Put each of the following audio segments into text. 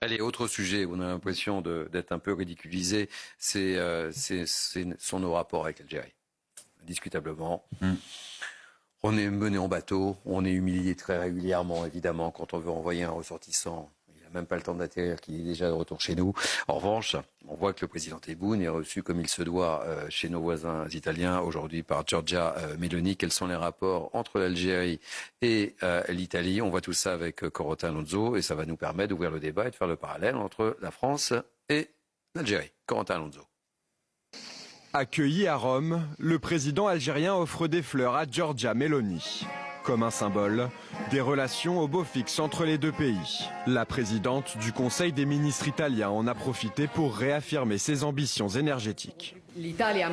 Allez, autre sujet où on a l'impression d'être un peu ridiculisé, sont nos rapports avec l'Algérie. Indiscutablement. On est mené en bateau, on est humilié très régulièrement, évidemment, quand on veut envoyer un ressortissant. Il n'a même pas le temps d'atterrir, qu'il est déjà de retour chez nous. En revanche, on voit que le président Tebboune est reçu comme il se doit chez nos voisins italiens, aujourd'hui par Giorgia Meloni. Quels sont les rapports entre l'Algérie et l'Italie? On voit tout ça avec Corentin Alonso et ça va nous permettre d'ouvrir le débat et de faire le parallèle entre la France et l'Algérie. Corentin Alonso. Accueilli à Rome, le président algérien offre des fleurs à Giorgia Meloni. Comme un symbole, des relations au beau fixe entre les deux pays. La présidente du Conseil des ministres italiens en a profité pour réaffirmer ses ambitions énergétiques. L'Italie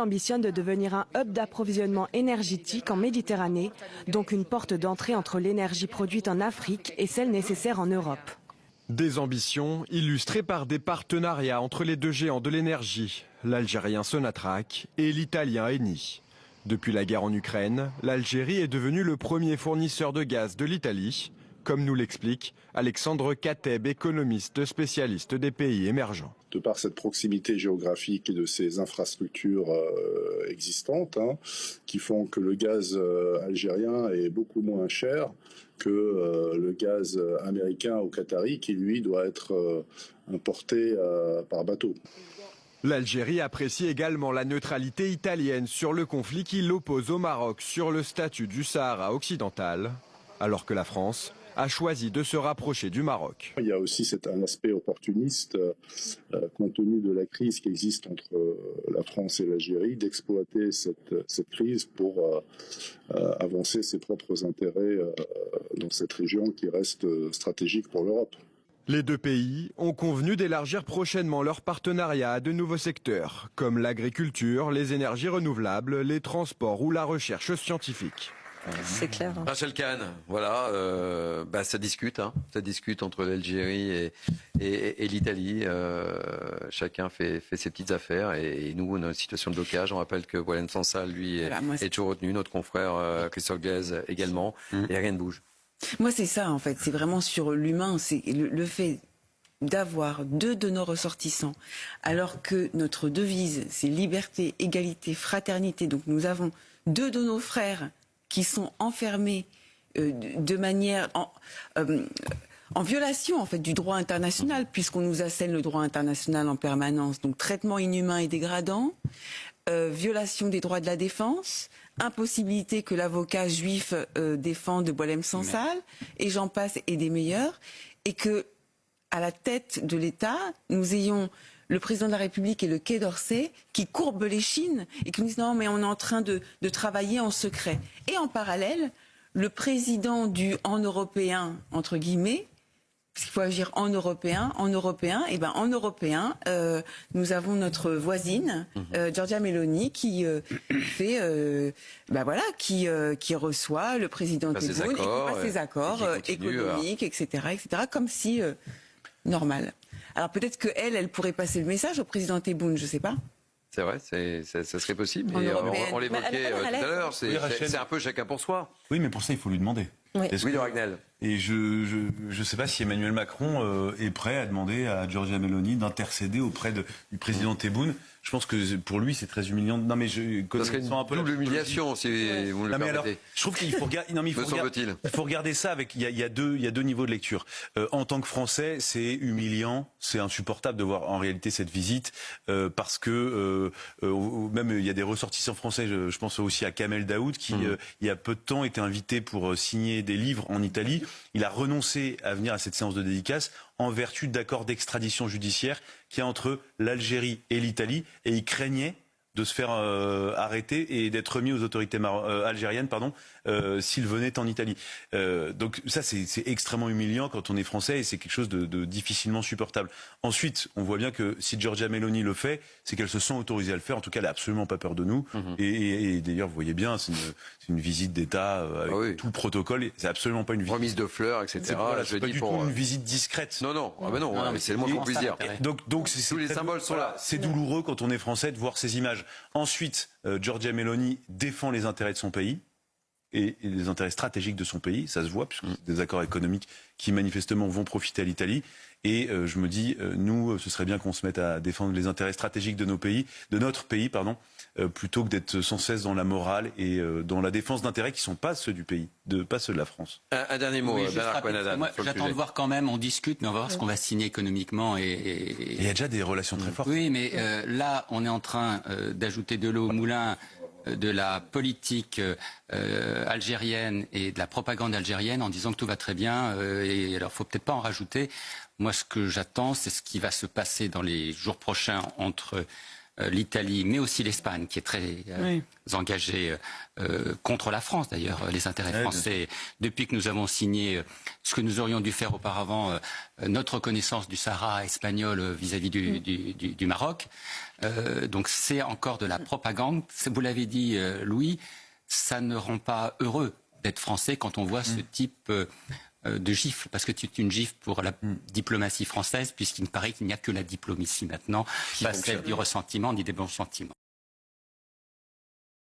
ambitionne de devenir un hub d'approvisionnement énergétique en Méditerranée, donc une porte d'entrée entre l'énergie produite en Afrique et celle nécessaire en Europe. Des ambitions illustrées par des partenariats entre les deux géants de l'énergie, l'Algérien Sonatrach et l'Italien Eni. Depuis la guerre en Ukraine, l'Algérie est devenue le premier fournisseur de gaz de l'Italie, comme nous l'explique Alexandre Kateb, économiste spécialiste des pays émergents. De par cette proximité géographique et de ces infrastructures existantes, qui font que le gaz algérien est beaucoup moins cher que le gaz américain ou qatari, qui lui doit être importé par bateau. L'Algérie apprécie également la neutralité italienne sur le conflit qui l'oppose au Maroc sur le statut du Sahara occidental, alors que la France a choisi de se rapprocher du Maroc. Il y a aussi un aspect opportuniste, compte tenu de la crise qui existe entre la France et l'Algérie, d'exploiter cette crise pour avancer ses propres intérêts dans cette région qui reste stratégique pour l'Europe. Les deux pays ont convenu d'élargir prochainement leur partenariat à de nouveaux secteurs, comme l'agriculture, les énergies renouvelables, les transports ou la recherche scientifique. C'est clair. Rachel Kahn, voilà, ça discute entre l'Algérie et l'Italie. Chacun fait ses petites affaires et nous, on a une situation de blocage. On rappelle que Boualem Sansal, lui, est toujours retenu. Notre confrère Christophe Glaise également. Et rien ne bouge. Moi, c'est ça, en fait. C'est vraiment sur l'humain. C'est le fait d'avoir deux de nos ressortissants, alors que notre devise, c'est liberté, égalité, fraternité. Donc nous avons deux de nos frères qui sont enfermés de manière en violation en fait du droit international, puisqu'on nous assène le droit international en permanence. Donc traitement inhumain et dégradant, violation des droits de la défense, impossibilité que l'avocat juif défende Boualem Sansal, et j'en passe et des meilleurs, et que à la tête de l'État, nous ayons le président de la République et le Quai d'Orsay qui courbent les chines et qui nous disent non mais on est en train de travailler en secret. Et en parallèle, le président du « en européen » entre guillemets, parce qu'il faut agir en européen, nous avons notre voisine, Giorgia Meloni, qui qui reçoit le président Tebboune et qui passe ses accords économiques, etc., comme si normal. Alors peut-être qu'elle pourrait passer le message au président Tebboune, je ne sais pas. C'est vrai, ça serait possible. On l'évoquait tout à l'heure, c'est un peu chacun pour soi. Oui, mais pour ça, il faut lui demander. Oui, de Ragnel. Et je ne sais pas si Emmanuel Macron est prêt à demander à Giorgia Meloni d'intercéder auprès du président Tebboune. Je pense que pour lui, c'est très humiliant. Non, mais je connais un peu double humiliation, si vous me le permettez. Alors, je trouve qu'il faut regarder. Non, mais il faut regarder ça avec. Il y a deux niveaux de lecture. En tant que Français, c'est humiliant, c'est insupportable de voir en réalité cette visite parce que même il y a des ressortissants français. Je pense aussi à Kamel Daoud qui, il y a peu de temps, était invité pour signer des livres en Italie. Il a renoncé à venir à cette séance de dédicace en vertu d'accords d'extradition judiciaire qu'il y a entre l'Algérie et l'Italie, et il craignait de se faire arrêter et d'être remis aux autorités algériennes s'il venait en Italie. Donc ça, c'est extrêmement humiliant quand on est français et c'est quelque chose de difficilement supportable. Ensuite, on voit bien que si Giorgia Meloni le fait, c'est qu'elle se sent autorisée à le faire. En tout cas, elle n'a absolument pas peur de nous. Et d'ailleurs, vous voyez bien, c'est une visite d'État avec tout le protocole. C'est absolument pas une visite. Remise de fleurs, etc. C'est pas du tout une visite discrète. Non, mais c'est le moins qu'on puisse dire. Donc tous les symboles sont là. C'est douloureux quand on est français de voir ces images. Ensuite, Giorgia Meloni défend les intérêts de son pays. et les intérêts stratégiques de son pays. Ça se voit, puisque c'est des accords économiques qui manifestement vont profiter à l'Italie. Et je me dis, nous, ce serait bien qu'on se mette à défendre les intérêts stratégiques de notre pays, plutôt que d'être sans cesse dans la morale et dans la défense d'intérêts qui ne sont pas ceux du pays, pas ceux de la France. Un dernier mot, Bernard Cohen-Haddad. Moi, j'attends de voir quand même, on discute, mais on va voir ce qu'on va signer économiquement. Il y a déjà des relations très fortes. Oui, mais là, on est en train d'ajouter de l'eau au moulin de la politique algérienne et de la propagande algérienne en disant que tout va très bien. Et alors, faut peut-être pas en rajouter. Moi, ce que j'attends, c'est ce qui va se passer dans les jours prochains entre l'Italie, mais aussi l'Espagne, qui est très engagée contre la France, d'ailleurs, les intérêts français. Depuis que nous avons signé ce que nous aurions dû faire auparavant, notre reconnaissance du Sahara espagnol vis-à-vis du Maroc. Donc c'est encore de la propagande. Vous l'avez dit, Louis, ça ne rend pas heureux d'être français quand on voit ce type de gifle, parce que c'est une gifle pour la diplomatie française, puisqu'il me paraît qu'il n'y a que la diplomatie maintenant, pas celle du ressentiment ni des bons sentiments.